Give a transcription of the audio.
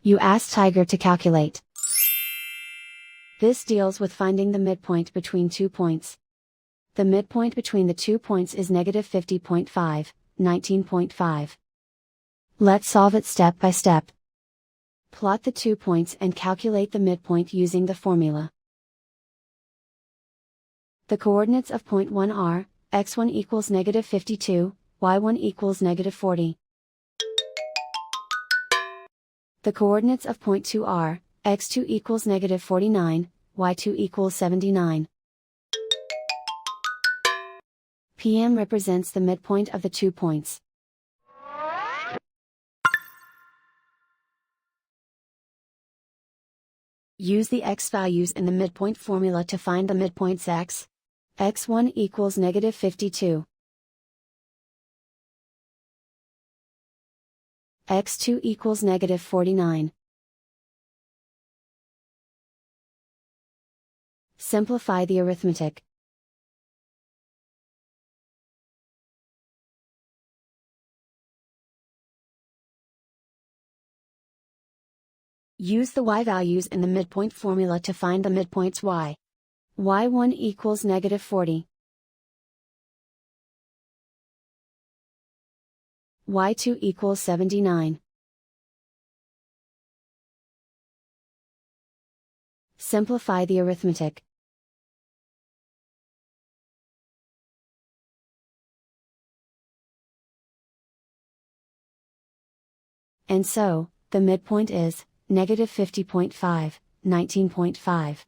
You ask Tiger to calculate. This deals with finding the midpoint between 2 points. The midpoint between the 2 points is -50.5, 19.5. Let's solve it step by step. Plot the 2 points and calculate the midpoint using the formula. The coordinates of point 1 are, x1 equals -52, y1 equals -40. The coordinates of point 2 are, x2 equals -49, y2 equals 79. PM represents the midpoint of the 2 points. Use the x values in the midpoint formula to find the midpoints x. x1 equals -52. x2 equals -49. Simplify the arithmetic. Use the y values in the midpoint formula to find the midpoints y. y1 equals -40. y2 equals 79. Simplify the arithmetic. And so, the midpoint is -50.5, 19.5.